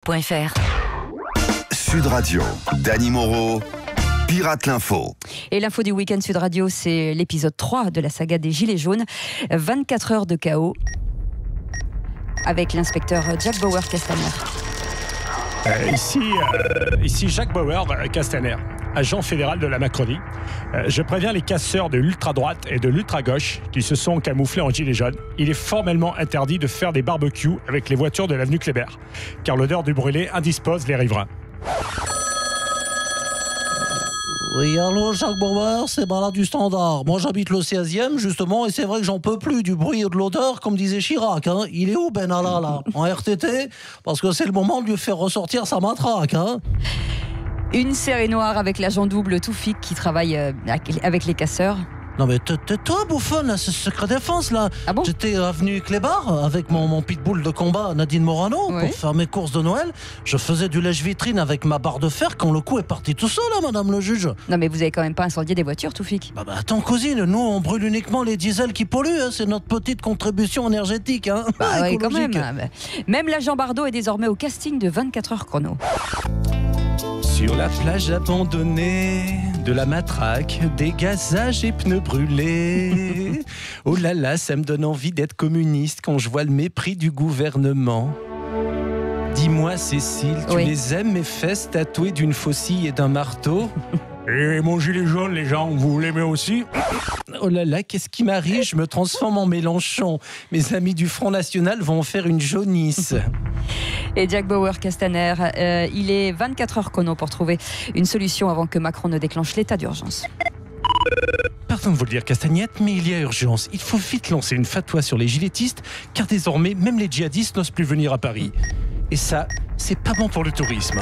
sudradio.fr. Sud Radio, Dany Moreau, Pirate l'Info. Et l'info du week-end Sud Radio, c'est l'épisode 3 de la saga des Gilets jaunes. 24 heures de chaos avec l'inspecteur Jack Bauer Castaner. Ici Jacques Bauer Castaner, agent fédéral de la Macronie. Je préviens les casseurs de l'ultra-droite et de l'ultra-gauche qui se sont camouflés en gilets jaunes. Il est formellement interdit de faire des barbecues avec les voitures de l'avenue Kléber, car l'odeur du brûlé indispose les riverains. Oui, allô, Jacques Bauer, c'est Balade du Standard. Moi, j'habite le 16e, justement, et c'est vrai que j'en peux plus du bruit et de l'odeur, comme disait Chirac. Hein. Il est où, Benalla, là? En RTT? Parce que c'est le moment de lui faire ressortir sa matraque. Hein. Une série noire avec l'agent double Toufik qui travaille avec les casseurs. Non mais toi bouffonne, là, c'est secret défense là. Ah bon? J'étais avenue Clébar avec mon pitbull de combat Nadine Morano pour faire mes courses de Noël. Je faisais du lèche-vitrine avec ma barre de fer quand le coup est parti tout seul, hein, madame le juge. Non mais vous avez quand même pas incendié des voitures, Toufik? Bah attends cousine, nous on brûle uniquement les diesels qui polluent, hein, c'est notre petite contribution énergétique. Hein. Bah oui quand même. Même l'agent Bardot est désormais au casting de 24 heures chrono. Sur la plage abandonnée, de la matraque, des gazages et pneus brûlés. Oh là là, ça me donne envie d'être communiste quand je vois le mépris du gouvernement. Dis-moi Cécile, tu les aimes mes fesses tatouées d'une faucille et d'un marteau? Et mon gilet jaune, les gens, vous l'aimez aussi? Oh là là, qu'est-ce qui m'arrive? Je me transforme en Mélenchon. Mes amis du Front National vont en faire une jaunisse. Et Jack Bauer Castaner, il est 24 heures chrono pour trouver une solution avant que Macron ne déclenche l'état d'urgence. Pardon de vous le dire, Castagnette, mais il y a urgence. Il faut vite lancer une fatwa sur les gilettistes, car désormais, même les djihadistes n'osent plus venir à Paris. Et ça, c'est pas bon pour le tourisme.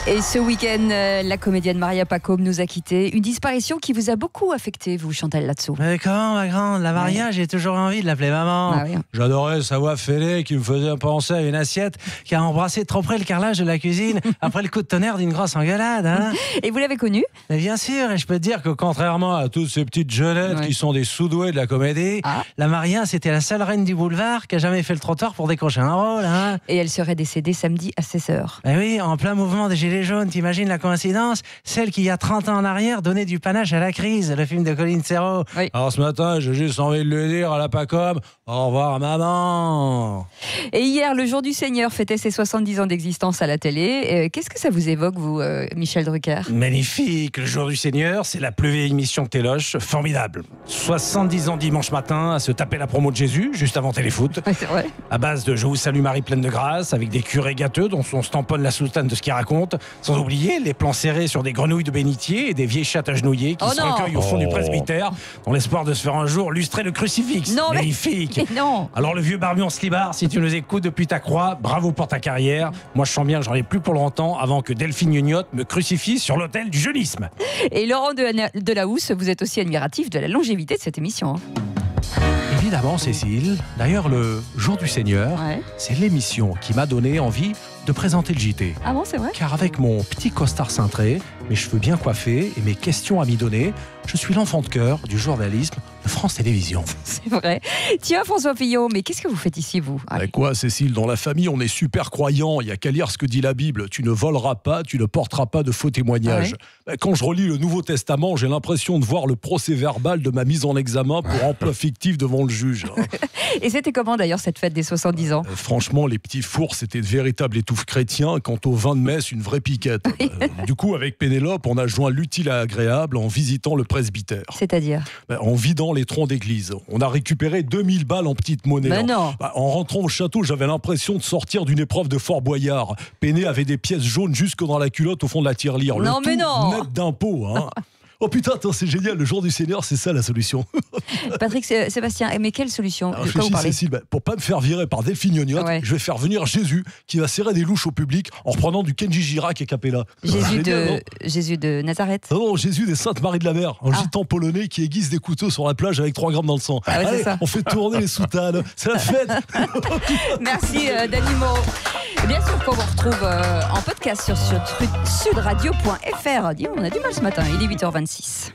Et ce week-end, la comédienne Maria Pacôme nous a quittés. Une disparition qui vous a beaucoup affecté, vous, Chantal Latsou. Mais comment, ma grande? La Maria, j'ai toujours envie de l'appeler maman. Ah oui. J'adorais sa voix fêlée qui me faisait penser à une assiette qui a embrassé trop près le carrelage de la cuisine après le coup de tonnerre d'une grosse engueulade. Hein. Et vous l'avez connue? Mais bien sûr, et je peux te dire que contrairement à toutes ces petites jeunettes qui sont des sous-doués de la comédie, la Maria, c'était la seule reine du boulevard qui a jamais fait le trottoir pour décrocher un rôle. Hein. Et elle serait décédée samedi à 16h. Eh oui, en plein mouvement des Gilets jaunes, t'imagines la coïncidence? Celle qui, il y a 30 ans en arrière, donnait du panache à la crise, le film de Colin Serrault. Oui. Alors ce matin, j'ai juste envie de lui dire à la Pacôme, au revoir maman. Et hier, le jour du Seigneur fêtait ses 70 ans d'existence à la télé. Qu'est-ce que ça vous évoque, vous, Michel Drucker? Magnifique, le jour du Seigneur, c'est la plus vieille émission que téloche, formidable. 70 ans dimanche matin à se taper la promo de Jésus, juste avant Téléfoot. Ouais, c'est vrai. À base de Je vous salue Marie pleine de grâce, avec des curés gâteux dont on se tamponne la soutane de ce qu'ils racontent, sans oublier les plans serrés sur des grenouilles de bénitier et des vieilles chattes agenouillées qui se recueillent au fond du presbytère dans l'espoir de se faire un jour lustrer le crucifix. Non, magnifique. Mais non. Alors le vieux barbion Slibar, si tu nous écoutes depuis ta croix, bravo pour ta carrière. Moi je sens bien que j'en ai plus pour longtemps avant que Delphine Gnognotte me crucifie sur l'autel du jeunisme. Et Laurent Delahousse, vous êtes aussi admiratif de la longévité de cette émission. Évidemment, Cécile. D'ailleurs, le Jour du Seigneur, c'est l'émission qui m'a donné envie de présenter le JT. Ah bon, c'est vrai? Car avec mon petit costard cintré, mes cheveux bien coiffés et mes questions à m'y donner, je suis l'enfant de cœur du journalisme de France Télévisions. C'est vrai. Tiens, François Fillon, mais qu'est-ce que vous faites ici, vous? Mais quoi, Cécile? Dans la famille, on est super croyants. Il n'y a qu'à lire ce que dit la Bible. Tu ne voleras pas, tu ne porteras pas de faux témoignages. Quand je relis le Nouveau Testament, j'ai l'impression de voir le procès-verbal de ma mise en examen pour emploi fictif devant le juge. Et c'était comment d'ailleurs cette fête des 70 ans? Franchement, les petits fours, c'était de véritables étouffes chrétiens. Quant au vin de messe, une vraie piquette. Du coup, avec Pénélope, on a joint l'utile à agréable en visitant le presbytère. C'est-à-dire? En vidant les troncs d'église. On a récupéré 2000 balles en petite monnaie. Ben non. En rentrant au château, j'avais l'impression de sortir d'une épreuve de Fort Boyard. Péné avait des pièces jaunes jusque dans la culotte au fond de la tirelire. Non, le mais tout non. net d'impôts. Hein. Oh putain, attends, c'est génial, le jour du Seigneur, c'est ça la solution. Patrick Sébastien, mais quelle solution? Alors, Cécile, pour pas me faire virer par Delphine Gnognotte, je vais faire venir Jésus qui va serrer des louches au public en reprenant du Kenji Girac et Capella. Jésus de Nazareth. Non, Jésus des Saintes Marie de la Mer, un gitan polonais qui aiguise des couteaux sur la plage avec 3 grammes dans le sang. Allez, on fait tourner les soutanes, c'est la fête. Merci Dany Moreau. Bien sûr qu'on vous retrouve en podcast sur sudradio.fr. Dis, on a du mal ce matin, il est 8h26.